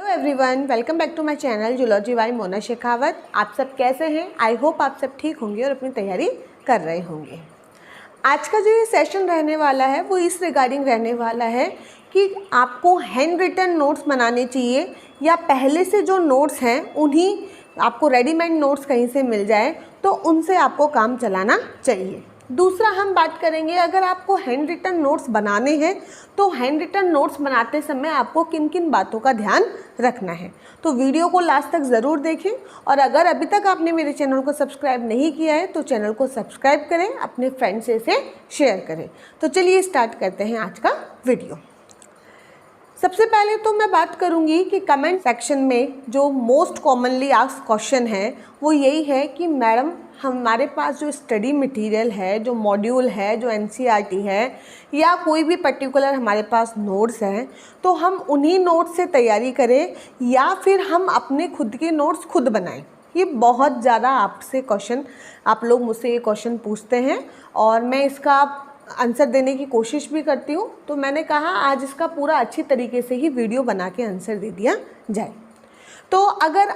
Hello everyone, welcome back to my channel zoology by Mona Shekhawat. आप सब कैसे हैं? आई होप आप सब ठीक होंगे और अपनी तैयारी कर रहे होंगे। आज का जो ये सेशन रहने वाला है वो इस रिगार्डिंग रहने वाला है कि आपको हैंड रिटन नोट्स बनाने चाहिए या पहले से जो नोट्स हैं उन्हीं आपको रेडीमेड नोट्स कहीं से मिल जाए तो उनसे आपको काम चलाना चाहिए। दूसरा हम बात करेंगे, अगर आपको हैंड रिटन नोट्स बनाने हैं तो हैंड रिटन नोट्स बनाते समय आपको किन किन बातों का ध्यान रखना है। तो वीडियो को लास्ट तक ज़रूर देखें और अगर अभी तक आपने मेरे चैनल को सब्सक्राइब नहीं किया है तो चैनल को सब्सक्राइब करें, अपने फ्रेंड्स से इसे शेयर करें। तो चलिए स्टार्ट करते हैं आज का वीडियो। सबसे पहले तो मैं बात करूंगी कि कमेंट सेक्शन में जो मोस्ट कॉमनली आस्क्ड क्वेश्चन है वो यही है कि मैडम हमारे पास जो स्टडी मटेरियल है, जो मॉड्यूल है, जो एनसीईआरटी है या कोई भी पर्टिकुलर हमारे पास नोट्स हैं तो हम उन्हीं नोट्स से तैयारी करें या फिर हम अपने खुद के नोट्स खुद बनाएं। ये बहुत ज़्यादा आपसे क्वेश्चन, आप लोग मुझसे ये क्वेश्चन पूछते हैं और मैं इसका आंसर देने की कोशिश भी करती हूँ। तो मैंने कहा आज इसका पूरा अच्छी तरीके से ही वीडियो बना के आंसर दे दिया जाए। तो अगर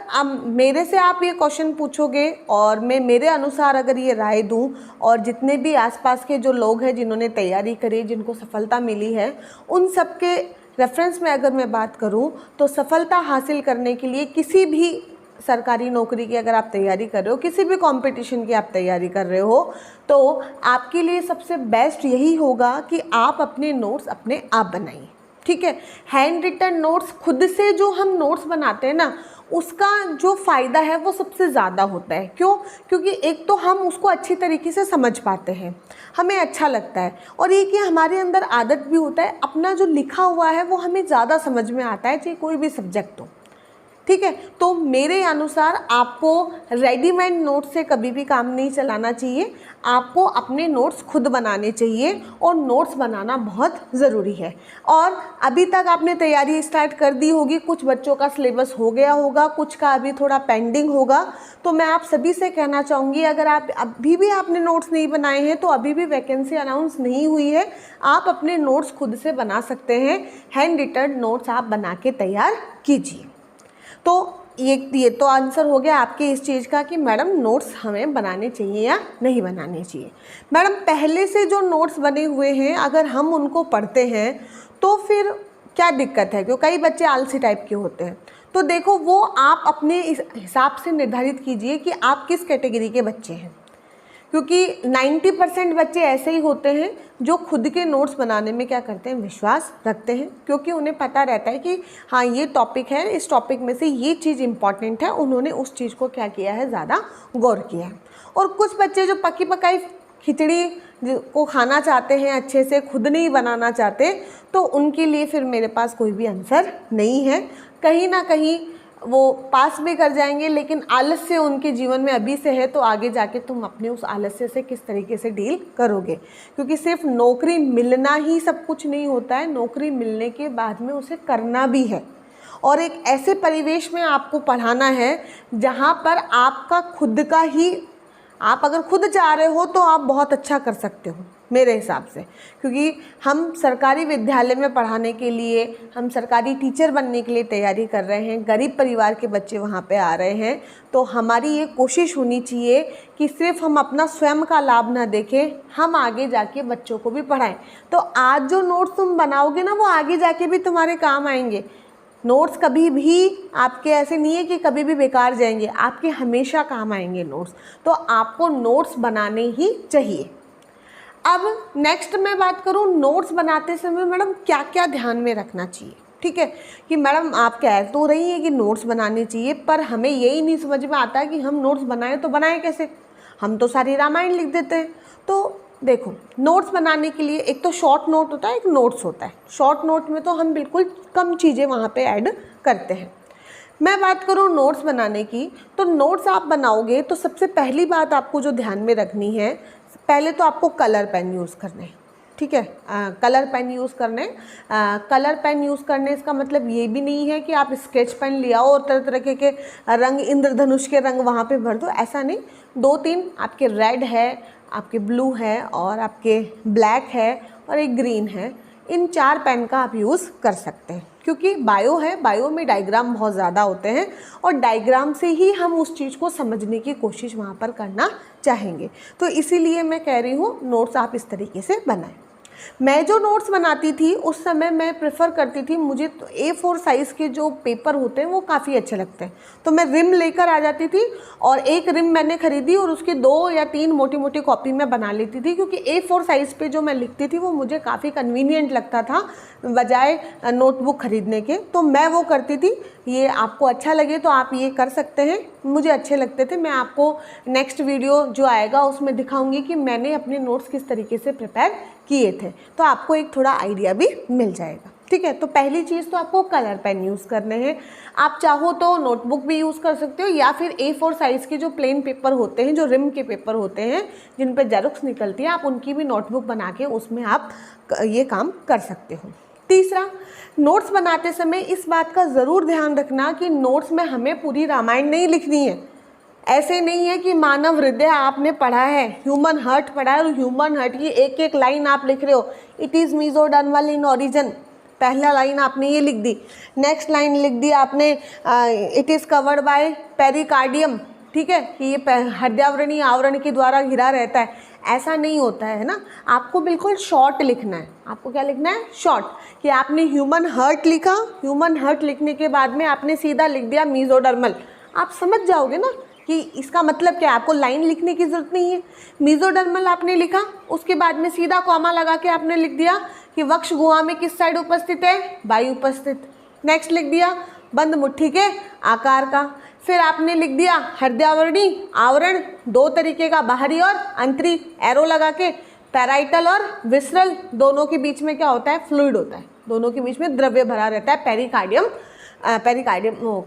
मेरे से आप ये क्वेश्चन पूछोगे और मैं मेरे अनुसार अगर ये राय दूं और जितने भी आसपास के जो लोग हैं जिन्होंने तैयारी करी, जिनको सफलता मिली है, उन सब के रेफरेंस में अगर मैं बात करूं तो सफलता हासिल करने के लिए किसी भी सरकारी नौकरी की अगर आप तैयारी कर रहे हो, किसी भी कंपटीशन की आप तैयारी कर रहे हो, तो आपके लिए सबसे बेस्ट यही होगा कि आप अपने नोट्स अपने आप बनाइए। ठीक है, हैंड रिटन नोट्स खुद से जो हम नोट्स बनाते हैं ना, उसका जो फ़ायदा है वो सबसे ज़्यादा होता है। क्यों? क्योंकि एक तो हम उसको अच्छी तरीके से समझ पाते हैं, हमें अच्छा लगता है, और एक ये हमारे अंदर आदत भी होता है, अपना जो लिखा हुआ है वो हमें ज़्यादा समझ में आता है, चाहे कोई भी सब्जेक्ट हो। ठीक है, तो मेरे अनुसार आपको रेडीमेड नोट्स से कभी भी काम नहीं चलाना चाहिए, आपको अपने नोट्स खुद बनाने चाहिए और नोट्स बनाना बहुत ज़रूरी है। और अभी तक आपने तैयारी स्टार्ट कर दी होगी, कुछ बच्चों का सिलेबस हो गया होगा, कुछ का अभी थोड़ा पेंडिंग होगा। तो मैं आप सभी से कहना चाहूँगी, अगर आप अभी भी आपने नोट्स नहीं बनाए हैं तो अभी भी वैकेंसी अनाउंस नहीं हुई है, आप अपने नोट्स खुद से बना सकते हैं। हैंड रिटन नोट्स आप बना के तैयार कीजिए। तो ये तो आंसर हो गया आपके इस चीज़ का कि मैडम नोट्स हमें बनाने चाहिए या नहीं बनाने चाहिए। मैडम पहले से जो नोट्स बने हुए हैं अगर हम उनको पढ़ते हैं तो फिर क्या दिक्कत है? क्योंकि कई बच्चे आलसी टाइप के होते हैं। तो देखो, वो आप अपने इस हिसाब से निर्धारित कीजिए कि आप किस कैटेगरी के बच्चे हैं, क्योंकि 90% बच्चे ऐसे ही होते हैं जो खुद के नोट्स बनाने में क्या करते हैं, विश्वास रखते हैं, क्योंकि उन्हें पता रहता है कि हाँ ये टॉपिक है, इस टॉपिक में से ये चीज़ इंपॉर्टेंट है, उन्होंने उस चीज़ को क्या किया है, ज़्यादा गौर किया है। और कुछ बच्चे जो पकी पकाई खिचड़ी को खाना चाहते हैं, अच्छे से खुद नहीं बनाना चाहते, तो उनके लिए फिर मेरे पास कोई भी आंसर नहीं है। कहीं ना कहीं वो पास भी कर जाएंगे, लेकिन आलस्य उनके जीवन में अभी से है तो आगे जाके तुम अपने उस आलस्य से किस तरीके से डील करोगे, क्योंकि सिर्फ नौकरी मिलना ही सब कुछ नहीं होता है, नौकरी मिलने के बाद में उसे करना भी है। और एक ऐसे परिवेश में आपको पढ़ाना है जहाँ पर आपका खुद का ही, आप अगर खुद चाह रहे हो तो आप बहुत अच्छा कर सकते हो मेरे हिसाब से, क्योंकि हम सरकारी विद्यालय में पढ़ाने के लिए, हम सरकारी टीचर बनने के लिए तैयारी कर रहे हैं, गरीब परिवार के बच्चे वहाँ पे आ रहे हैं। तो हमारी ये कोशिश होनी चाहिए कि सिर्फ हम अपना स्वयं का लाभ ना देखें, हम आगे जाके बच्चों को भी पढ़ाएं। तो आज जो नोट्स तुम बनाओगे ना वो आगे जाके भी तुम्हारे काम आएंगे। नोट्स कभी भी आपके ऐसे नहीं है कि कभी भी बेकार जाएंगे, आपके हमेशा काम आएंगे नोट्स। तो आपको नोट्स बनाने ही चाहिए। अब नेक्स्ट मैं बात करूँ, नोट्स बनाते समय मैडम क्या क्या ध्यान में रखना चाहिए। ठीक है, कि मैडम आप कह तो रही हैं कि नोट्स बनाने चाहिए, पर हमें यही नहीं समझ में आता कि हम नोट्स बनाएं तो बनाएं कैसे। हम तो सारी रामायण लिख देते हैं। तो देखो, नोट्स बनाने के लिए एक तो शॉर्ट नोट होता है, एक नोट्स होता है। शॉर्ट नोट में तो हम बिल्कुल कम चीज़ें वहाँ पे ऐड करते हैं। मैं बात करूँ नोट्स बनाने की, तो नोट्स आप बनाओगे तो सबसे पहली बात आपको जो ध्यान में रखनी है, पहले तो आपको कलर पेन यूज़ करने हैं। ठीक है, कलर पेन यूज़ करने। कलर पेन यूज़ करने इसका मतलब ये भी नहीं है कि आप स्केच पेन ले आओ और तरह तरह के रंग, इंद्रधनुष के रंग वहाँ पे भर दो, ऐसा नहीं। 2-3 आपके रेड है, आपके ब्लू है और आपके ब्लैक है और एक ग्रीन है, इन 4 पेन का आप यूज़ कर सकते हैं, क्योंकि बायो है, बायो में डायग्राम बहुत ज़्यादा होते हैं और डायग्राम से ही हम उस चीज़ को समझने की कोशिश वहाँ पर करना चाहेंगे। तो इसीलिए मैं कह रही हूँ नोट्स आप इस तरीके से बनाएं। मैं जो नोट्स बनाती थी उस समय मैं प्रेफर करती थी, मुझे तो A4 साइज़ के जो पेपर होते हैं वो काफ़ी अच्छे लगते हैं, तो मैं रिम लेकर आ जाती थी और एक रिम मैंने ख़रीदी और उसकी 2 या 3 मोटी मोटी कॉपी मैं बना लेती थी, क्योंकि A4 साइज़ पे जो मैं लिखती थी वो मुझे काफ़ी कन्वीनियंट लगता था बजाय नोटबुक ख़रीदने के, तो मैं वो करती थी। ये आपको अच्छा लगे तो आप ये कर सकते हैं, मुझे अच्छे लगते थे। मैं आपको नेक्स्ट वीडियो जो आएगा उसमें दिखाऊंगी कि मैंने अपने नोट्स किस तरीके से प्रिपेयर किए थे, तो आपको एक थोड़ा आइडिया भी मिल जाएगा। ठीक है, तो पहली चीज़ तो आपको कलर पेन यूज़ करने हैं। आप चाहो तो नोटबुक भी यूज़ कर सकते हो या फिर A4 साइज़ के जो प्लेन पेपर होते हैं, जो रिम के पेपर होते हैं जिन पर जेरोक्स निकलती है, आप उनकी भी नोटबुक बना के उसमें आप ये काम कर सकते हो। तीसरा, नोट्स बनाते समय इस बात का ज़रूर ध्यान रखना कि नोट्स में हमें पूरी रामायण नहीं लिखनी है। ऐसे नहीं है कि मानव हृदय आपने पढ़ा है, ह्यूमन हार्ट पढ़ा है और ह्यूमन हार्ट की एक एक लाइन आप लिख रहे हो, it is mesodermal in origin, पहला लाइन आपने ये लिख दी, नेक्स्ट लाइन लिख दी आपने it is covered by pericardium, ठीक है, कि ये हृदयावरणी आवरण के द्वारा घिरा रहता है। ऐसा नहीं होता है ना, आपको बिल्कुल शॉर्ट लिखना है। आपको क्या लिखना है? शॉर्ट, कि आपने ह्यूमन हार्ट लिखा, ह्यूमन हार्ट लिखने के बाद में आपने सीधा लिख दिया मेसोडर्मल, आप समझ जाओगे ना कि इसका मतलब क्या है। आपको लाइन लिखने की ज़रूरत नहीं है। मेसोडर्मल आपने लिखा, उसके बाद में सीधा कॉमा लगा के आपने लिख दिया कि वक्ष गुहा में किस साइड उपस्थित है? वायु उपस्थित। नेक्स्ट लिख दिया बंद मुट्ठी के आकार का। फिर आपने लिख दिया हृदयावरणी आवरण 2 तरीके का, बाहरी और अंतरी, एरो लगा के। पैराइटल और विसरल दोनों के बीच में क्या होता है? फ्लूइड होता है, दोनों के बीच में द्रव्य भरा रहता है।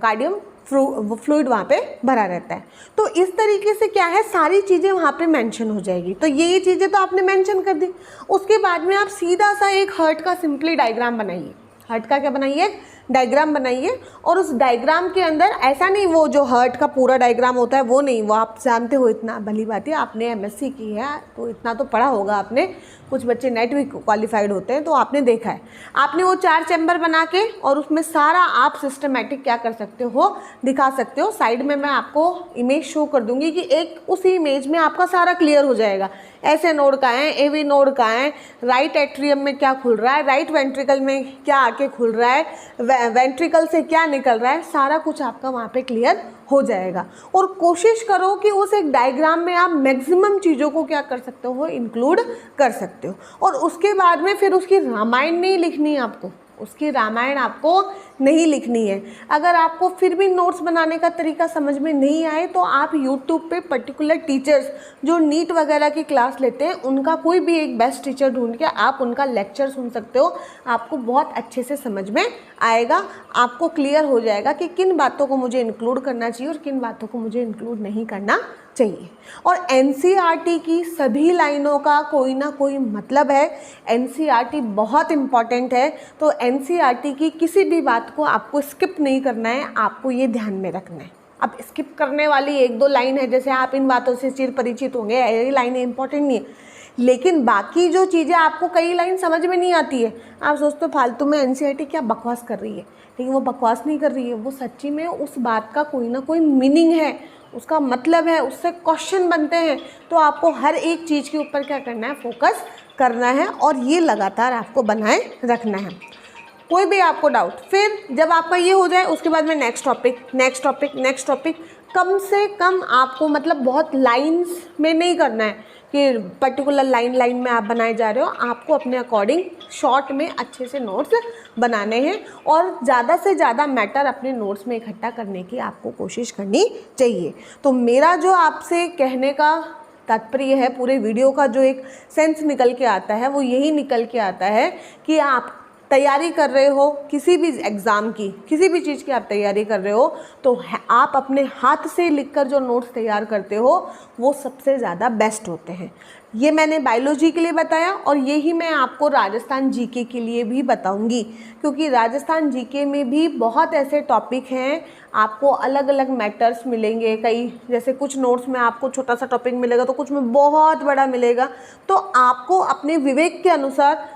कार्डियम फ्लूइड वहाँ पे भरा रहता है। तो इस तरीके से क्या है, सारी चीज़ें वहाँ पे मेंशन हो जाएगी। तो ये चीज़ें तो आपने मेंशन कर दी। उसके बाद में आप सीधा सा एक हार्ट का सिंपली डायग्राम बनाइए। हार्ट का क्या बनाइए? डायग्राम बनाइए। और उस डायग्राम के अंदर ऐसा नहीं, वो जो हार्ट का पूरा डायग्राम होता है वो नहीं, वो आप जानते हो, इतना भली बात है, आपने MSc की है तो इतना तो पढ़ा होगा आपने। कुछ बच्चे नेट भी क्वालिफाइड होते हैं तो आपने देखा है। आपने वो 4 चैम्बर बना के और उसमें सारा आप सिस्टमेटिक क्या कर सकते हो, दिखा सकते हो। साइड में मैं आपको इमेज शो कर दूंगी कि एक उसी इमेज में आपका सारा क्लियर हो जाएगा। ऐसे नोड कहाँ है, AV नोड कहाँ है, राइट एट्रियम में क्या खुल रहा है, राइट वेंट्रिकल में क्या आके खुल रहा है, वेंट्रिकल से क्या निकल रहा है, सारा कुछ आपका वहाँ पे क्लियर हो जाएगा। और कोशिश करो कि उस एक डायग्राम में आप मैक्सिमम चीज़ों को क्या कर सकते हो, इंक्लूड कर सकते हो। और उसके बाद में फिर उसकी रामायण नहीं लिखनी है आपको, उसकी रामायण आपको नहीं लिखनी है। अगर आपको फिर भी नोट्स बनाने का तरीका समझ में नहीं आए तो आप यूट्यूब पे पर्टिकुलर टीचर्स जो नीट वगैरह की क्लास लेते हैं उनका कोई भी एक बेस्ट टीचर ढूंढ के आप उनका लेक्चर सुन सकते हो। आपको बहुत अच्छे से समझ में आएगा, आपको क्लियर हो जाएगा कि किन बातों को मुझे इंक्लूड करना चाहिए और किन बातों को मुझे इंक्लूड नहीं करना चाहिए। और NCERT की सभी लाइनों का कोई ना कोई मतलब है। NCERT बहुत इम्पॉर्टेंट है, तो NCERT की किसी भी बात को आपको स्किप नहीं करना है, आपको ये ध्यान में रखना है। अब स्किप करने वाली 1-2 लाइन है, जैसे आप इन बातों से चिर परिचित होंगे, ये लाइनें इंपॉर्टेंट नहीं है, लेकिन बाकी जो चीज़ें आपको कई लाइन समझ में नहीं आती है, आप सोचते हो फालतू में NCERT क्या बकवास कर रही है, लेकिन वो बकवास नहीं कर रही है, वो सच्ची में उस बात का कोई ना कोई मीनिंग है, उसका मतलब है, उससे क्वेश्चन बनते हैं। तो आपको हर एक चीज़ के ऊपर क्या करना है, फोकस करना है और ये लगातार आपको बनाए रखना है। कोई भी आपको डाउट, फिर जब आपका ये हो जाए उसके बाद में नेक्स्ट टॉपिक, कम से कम आपको मतलब बहुत लाइंस में नहीं करना है कि पर्टिकुलर लाइन में आप बनाए जा रहे हो। आपको अपने अकॉर्डिंग शॉर्ट में अच्छे से नोट्स बनाने हैं और ज़्यादा से ज़्यादा मैटर अपने नोट्स में इकट्ठा करने की आपको कोशिश करनी चाहिए। तो मेरा जो आपसे कहने का तात्पर्य है, पूरे वीडियो का जो एक सेंस निकल के आता है वो यही निकल के आता है कि आप तैयारी कर रहे हो किसी भी एग्ज़ाम की, किसी भी चीज़ की आप तैयारी कर रहे हो, तो आप अपने हाथ से लिखकर जो नोट्स तैयार करते हो वो सबसे ज़्यादा बेस्ट होते हैं। ये मैंने बायोलॉजी के लिए बताया और यही मैं आपको राजस्थान जीके के लिए भी बताऊंगी, क्योंकि राजस्थान जीके में भी बहुत ऐसे टॉपिक हैं, आपको अलग अलग मैटर्स मिलेंगे। कई जैसे कुछ नोट्स में आपको छोटा सा टॉपिक मिलेगा तो कुछ में बहुत बड़ा मिलेगा। तो आपको अपने विवेक के अनुसार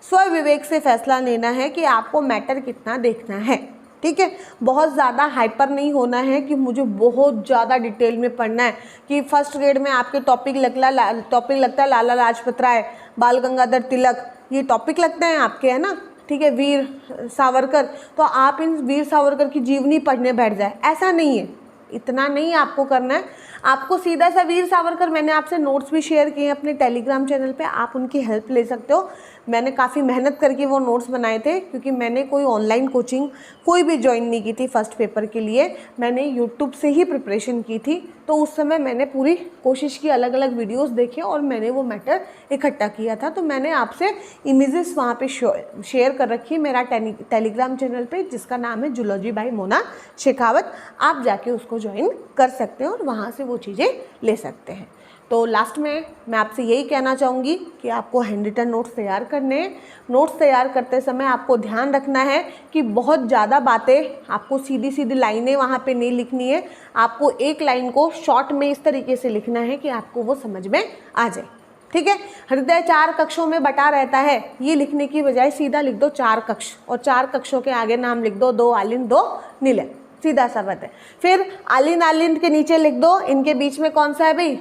स्व विवेक से फैसला लेना है कि आपको मैटर कितना देखना है, ठीक है। बहुत ज़्यादा हाइपर नहीं होना है कि मुझे बहुत ज़्यादा डिटेल में पढ़ना है कि फर्स्ट ग्रेड में आपके टॉपिक लगता है लाला लाजपत राय, बाल गंगाधर तिलक, ये टॉपिक लगते हैं आपके, है ना, ठीक है, वीर सावरकर, तो आप इन वीर सावरकर की जीवनी पढ़ने बैठ जाए, ऐसा नहीं है, इतना नहीं आपको करना है। आपको सीधा सा वीर सावरकर, मैंने आपसे नोट्स भी शेयर किए हैं अपने टेलीग्राम चैनल पे, आप उनकी हेल्प ले सकते हो। मैंने काफ़ी मेहनत करके वो नोट्स बनाए थे, क्योंकि मैंने कोई ऑनलाइन कोचिंग कोई भी ज्वाइन नहीं की थी फर्स्ट पेपर के लिए, मैंने यूट्यूब से ही प्रिपरेशन की थी। तो उस समय मैंने पूरी कोशिश की, अलग अलग वीडियोस देखे और मैंने वो मैटर इकट्ठा किया था। तो मैंने आपसे इमेजेस वहाँ पे शेयर कर रखी है मेरा टेलीग्राम चैनल पे, जिसका नाम है जूलॉजी बाय मोना शेखावत। आप जाके उसको ज्वाइन कर सकते हैं और वहाँ से वो चीज़ें ले सकते हैं। तो लास्ट में मैं आपसे यही कहना चाहूँगी कि आपको हैंड रिटन नोट्स तैयार करने हैं। नोट्स तैयार करते समय आपको ध्यान रखना है कि बहुत ज़्यादा बातें आपको सीधी सीधी लाइनें वहाँ पे नहीं लिखनी है, आपको एक लाइन को शॉर्ट में इस तरीके से लिखना है कि आपको वो समझ में आ जाए, ठीक है। हृदय 4 कक्षों में बटा रहता है, ये लिखने की बजाय सीधा लिख दो 4 कक्ष, और 4 कक्षों के आगे नाम लिख दो 2 आलिंद 2 नीले, सीधा सा बात है। फिर आलिंद आलिंद के नीचे लिख दो, इनके बीच में कौन सा है भाई,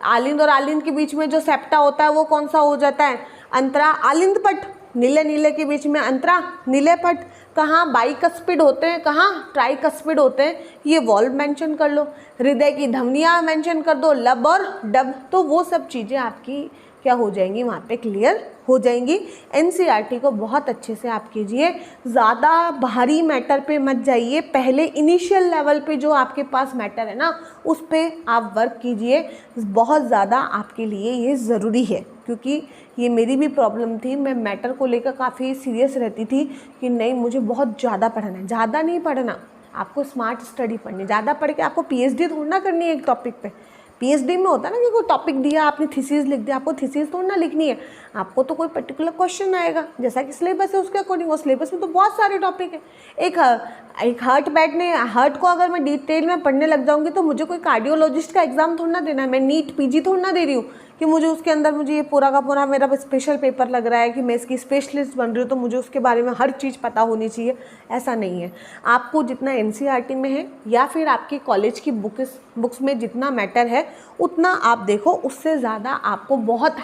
आलिंद और आलिंद के बीच में जो सेप्टा होता है वो कौन सा हो जाता है, अंतरा आलिंद पट। नीले नीले के बीच में अंतरा नीले पट। कहाँ बाइकस्पिड होते हैं, कहाँ ट्राइकस्पिड होते हैं, ये वॉल्व मेंशन कर लो। हृदय की धमनियाँ मेंशन कर दो, लब और डब। तो वो सब चीज़ें आपकी क्या हो जाएंगी, वहाँ पे क्लियर हो जाएंगी। एनसीईआरटी को बहुत अच्छे से आप कीजिए, ज़्यादा भारी मैटर पे मत जाइए, पहले इनिशियल लेवल पे जो आपके पास मैटर है ना उस पे आप वर्क कीजिए, बहुत ज़्यादा आपके लिए ये ज़रूरी है। क्योंकि ये मेरी भी प्रॉब्लम थी, मैं मैटर को लेकर काफ़ी सीरियस रहती थी कि नहीं मुझे बहुत ज़्यादा पढ़ना है। ज़्यादा नहीं पढ़ना, आपको स्मार्ट स्टडी पढ़नी। ज़्यादा पढ़ के आपको पीएचडी थोड़ी ना करनी है एक टॉपिक पे। पीएचडी में होता है ना कि कोई टॉपिक दिया, आपने थीसिस लिख दिया, आपको थीसिस थोड़ी ना लिखनी है, आपको तो कोई पर्टिकुलर क्वेश्चन आएगा जैसा कि सिलेबस है उसके अकॉर्डिंग। और सिलेबस में तो बहुत सारे टॉपिक है। एक हार्ट को अगर मैं डिटेल में पढ़ने लग जाऊंगी तो मुझे कोई कार्डियोलॉजिस्ट का एग्जाम थोड़ा ना देना है, मैं नीट पीजी थोड़ा ना दे रही हूँ कि मुझे उसके अंदर मुझे ये पूरा का पूरा मेरा स्पेशल पेपर लग रहा है कि मैं इसकी स्पेशलिस्ट बन रही हूँ तो मुझे उसके बारे में हर चीज़ पता होनी चाहिए, ऐसा नहीं है। आपको जितना एनसीईआरटी में है या फिर आपकी कॉलेज की बुक्स में जितना मैटर है उतना आप देखो, उससे ज़्यादा आपको बहुत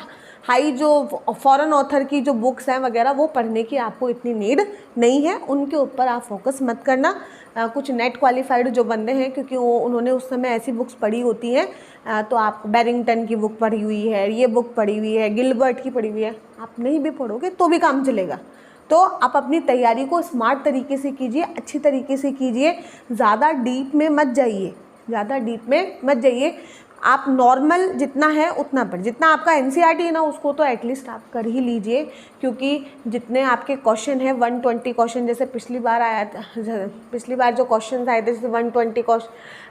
हाई जो फॉरेन ऑथर की जो बुक्स हैं वगैरह वो पढ़ने की आपको इतनी नीड नहीं है, उनके ऊपर आप फोकस मत करना। कुछ नेट क्वालिफाइड जो बंदे हैं, क्योंकि वो उन्होंने उस समय ऐसी बुक्स पढ़ी होती हैं, तो आप बैरिंगटन की बुक पढ़ी हुई है, ये बुक पढ़ी हुई है, गिलबर्ट की पढ़ी हुई है, आप नहीं भी पढ़ोगे तो भी काम चलेगा। तो आप अपनी तैयारी को स्मार्ट तरीके से कीजिए, अच्छी तरीके से कीजिए, ज़्यादा डीप में मत जाइए, ज़्यादा डीप में मत जाइए। आप नॉर्मल जितना है उतना पढ़, जितना आपका एनसीईआरटी है ना उसको तो एटलीस्ट आप कर ही लीजिए, क्योंकि जितने आपके क्वेश्चन है 120 क्वेश्चन जैसे पिछली बार आया था, पिछली बार जो क्वेश्चन आए थे जैसे 120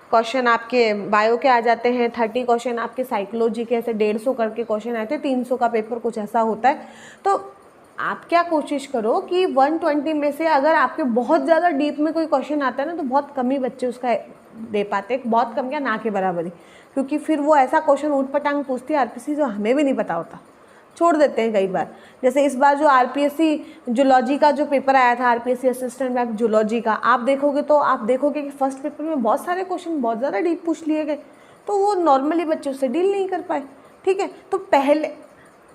क्वेश्चन आपके बायो के आ जाते हैं, 30 क्वेश्चन आपके साइकोलॉजी के, ऐसे 150 करके क्वेश्चन आए थे, 300 का पेपर कुछ ऐसा होता है। तो आप क्या कोशिश करो कि 120 में से अगर आपके बहुत ज़्यादा डीप में कोई क्वेश्चन आता है ना तो बहुत कम ही बच्चे उसका दे पाते, बहुत कम क्या ना के बराबर ही, क्योंकि फिर वो ऐसा क्वेश्चन ऊट पटांग पूछती है आरपीएससी जो हमें भी नहीं पता होता, छोड़ देते हैं कई बार। जैसे इस बार जो आरपीएससी जूलॉजी का जो पेपर आया था, आरपीएससी असिस्टेंट बैंक जूलॉजी का, आप देखोगे तो आप देखोगे कि फर्स्ट पेपर में बहुत सारे क्वेश्चन बहुत ज़्यादा डीप पूछ लिए गए, तो वो नॉर्मली बच्चे उससे डील नहीं कर पाए, ठीक है। तो पहले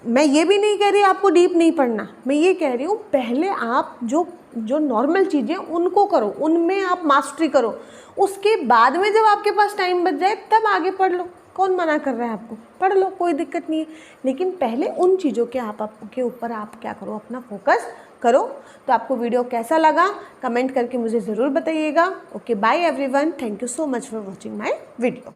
मैं ये भी नहीं कह रही आपको डीप नहीं पढ़ना, मैं ये कह रही हूँ पहले आप जो नॉर्मल चीज़ें उनको करो, उनमें आप मास्टरी करो, उसके बाद में जब आपके पास टाइम बच जाए तब आगे पढ़ लो। कौन मना कर रहा है आपको, पढ़ लो, कोई दिक्कत नहीं है, लेकिन पहले उन चीज़ों के आपके ऊपर आप क्या करो, अपना फोकस करो। तो आपको वीडियो कैसा लगा कमेंट करके मुझे ज़रूर बताइएगा। Okay, bye everyone, thank you so much for watching my video.